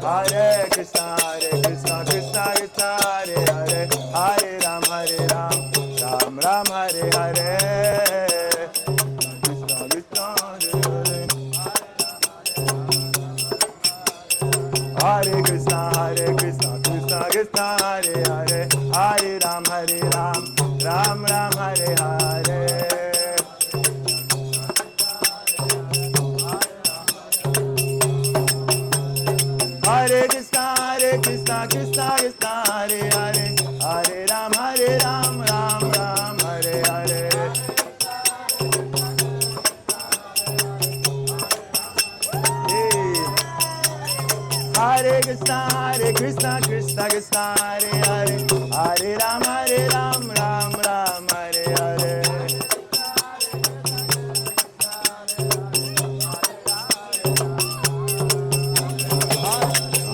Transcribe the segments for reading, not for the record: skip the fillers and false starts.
Hare Krishna, Krishna Krishna, Hare Hare, Hare Ram, Ram Ram, Hare Hare. Krishna Krishna, Hare Krishna, Krishna Krishna, Hare Hare, Hare Ram, Ram Ram, Hare Hare. Hare Krishna, Krishna Krishna, Hare Hare, Hare Ram, Ram Ram, Hare Hare. Hare Krishna, Krishna Krishna, Hare Hare, Hare Ram, Ram Ram, Hare Hare.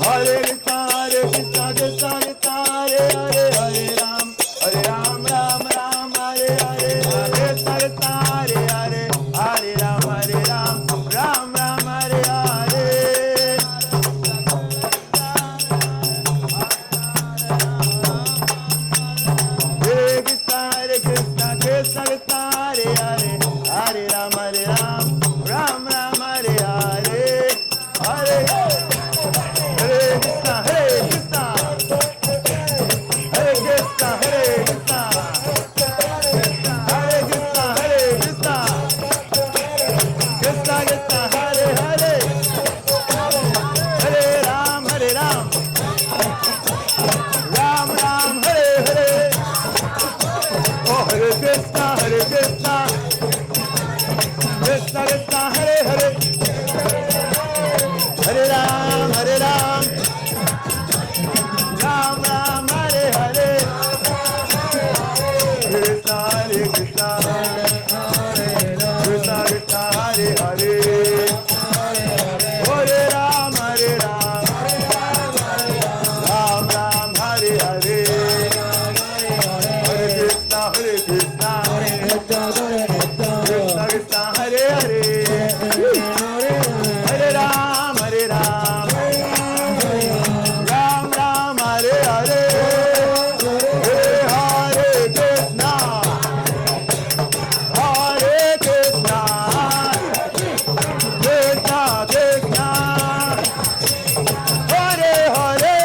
Hare Krishna, Krishna Krishna, Hare Hare, Hare Ram, Ram Ram, Hare Hare. Hare Krishna, Hare Hare, Hare Ram, Ram Ram, Hare Hare. Hare Krishna, Krishna Krishna, Hare Hare, Hare Ram, Ram Ram, Hare Hare. Hare Krishna, Hare Krishna, Hare Krishna, Hare Krishna, Hare Krishna, Hare Krishna, Krishna Krishna, Hare Hare, Hare Ram, Ram Ram, Hare Hare. Oh, Hare Krishna, Krishna Krishna, Hare Hare, Hare Ram, Ram Ram, Hare Hare. Krishna, Krishna, Krishna Krishna, Hare Hare, Hare Ram, Ram Ram, Hare Hare. Hare Krishna, Krishna Krishna, Hare Hare, Hare Ram, Ram Ram, Hare Hare. Hare Krishna, Hare Krishna, Krishna Krishna, Hare Hare,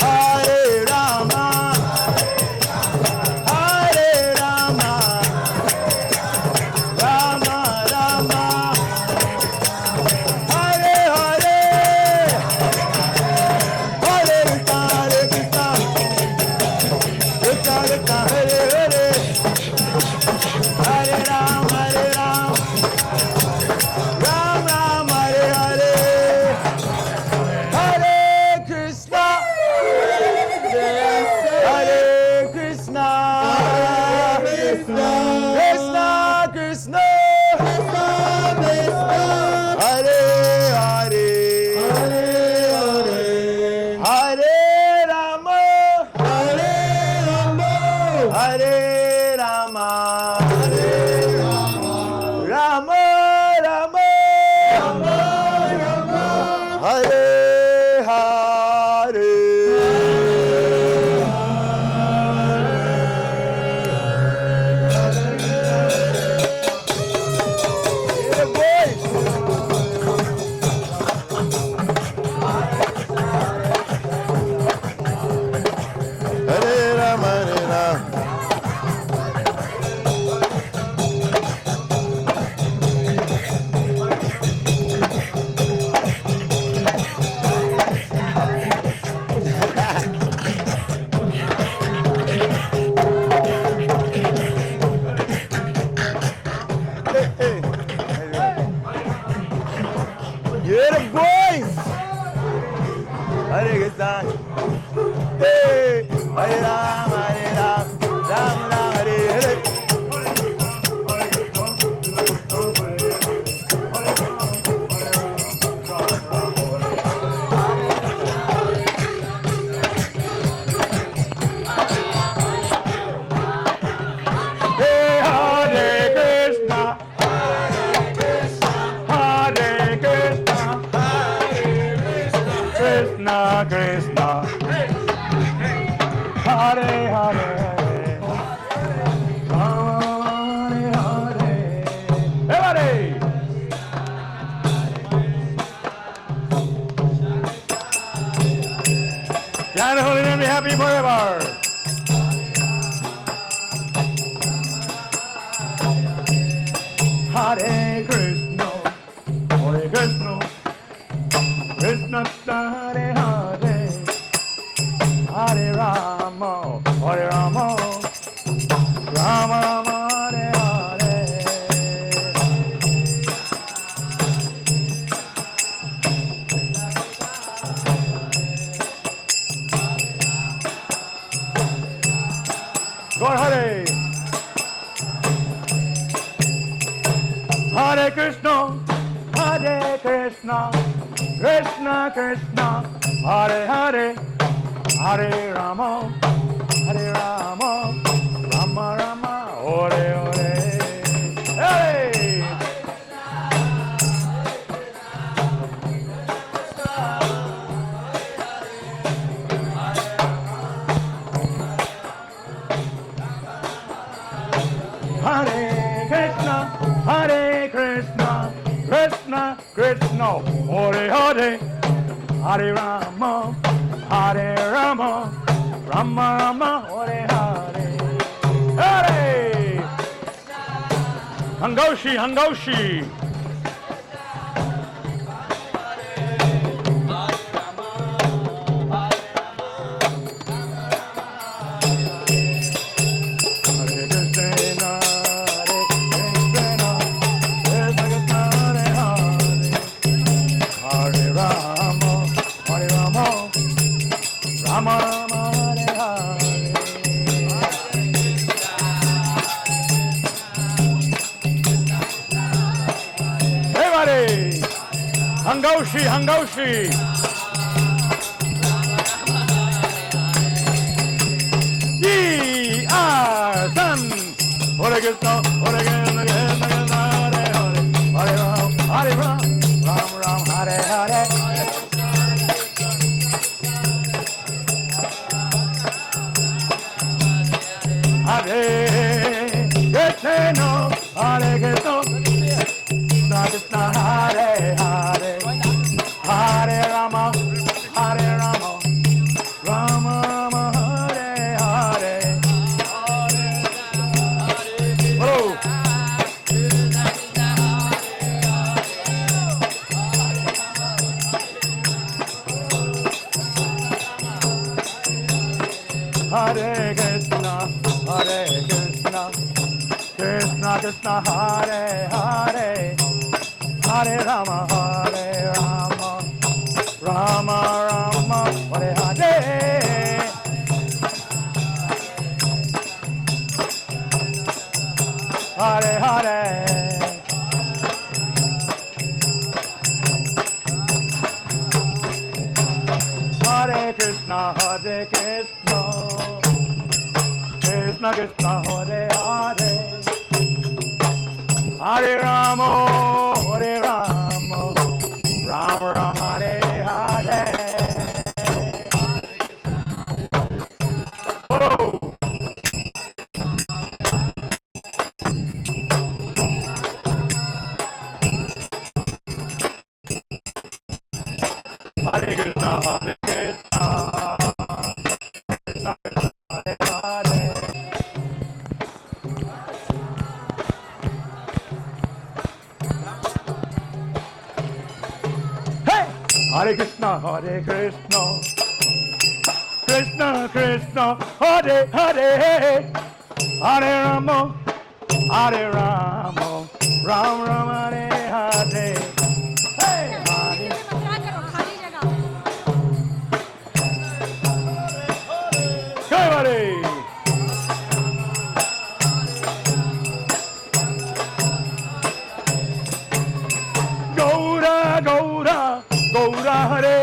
Hare Rama, Hare Rama, Rama Rama, Hare Hare. Hare Krishna, Krishna Krishna, Hare Hare, Hare Ram, Ram Ram, Hare Hare. Hare Krishna, Hare Krishna, Krishna Krishna, Hare Hare, Hare Rama, Hare Rama, Rama Rama, Hare Hare. Yeah, boys. Hare Rama, Hare Rama. Yeah, the boys. Hare Krishna. Hey, Hare Ram, Ram Ram, Hare Hare. Hey, Hare Krishna, Hare Krishna, Krishna, Hare Hare, Hare Hare. Everybody! God holy name be happy forever. Hare Krishna, Hare Krishna, Krishna Hare Hare, Hare Rama, Hare Rama, Rama Rama Hare Hare. Go Hare. Hare Krishna, Hare Krishna, Krishna Krishna, Hare Hare, Hare Rama, Hare Rama, Rama Rama, Hare Hare. Hey! Hare Krishna, Hare Krishna, Krishna Krishna, Hare Hare, Hare Rama, Hare Rama, Rama Rama, Hare Hare. Hare! Hangoshi, Hangoshi. Hangoshi, Hangoshi. Ye are son. Hare Krishna, Hare Krishna, Hare Hare, Hare Ram, Hare Ram, Ram Ram, Hare Hare. Hare Krishna, Hare Krishna, Krishna Hare Hare, Hare Rama, Hare Rama, Rama Rama, Hare Hare. Oh. Hare Krishna, Hare Krishna, Krishna Krishna, Hare Hare, Hare Rama, Hare Rama, Rama Rama, Hare Hare. Hare Hare. Hare Krishna, Hare Krishna, Krishna Krishna, Hare Hare, Hare Rama, Hare Rama, Rama Rama, Hare Hare. Oh. Hare Krishna, Hare Krishna, Krishna Krishna, Hare Hare. Hey! Hare Krishna, Hare Krishna, Krishna Krishna, Hare Hare, Hare Rama, Hare Rama, Ram Ram, Hare Hare. Hey! Hare Hare. Gaura, Gaura, Gaura Hare.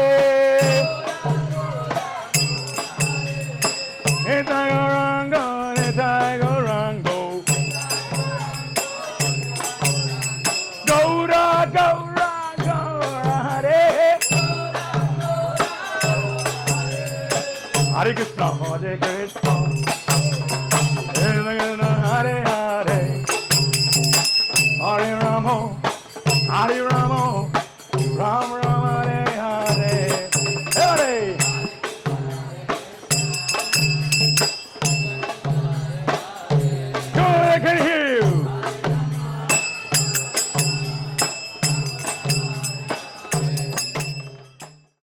Nita Gauranga, Nita Gaurango. Gaura, Gaura, Gaura Hare. Hare Krishna, Hare Krishna,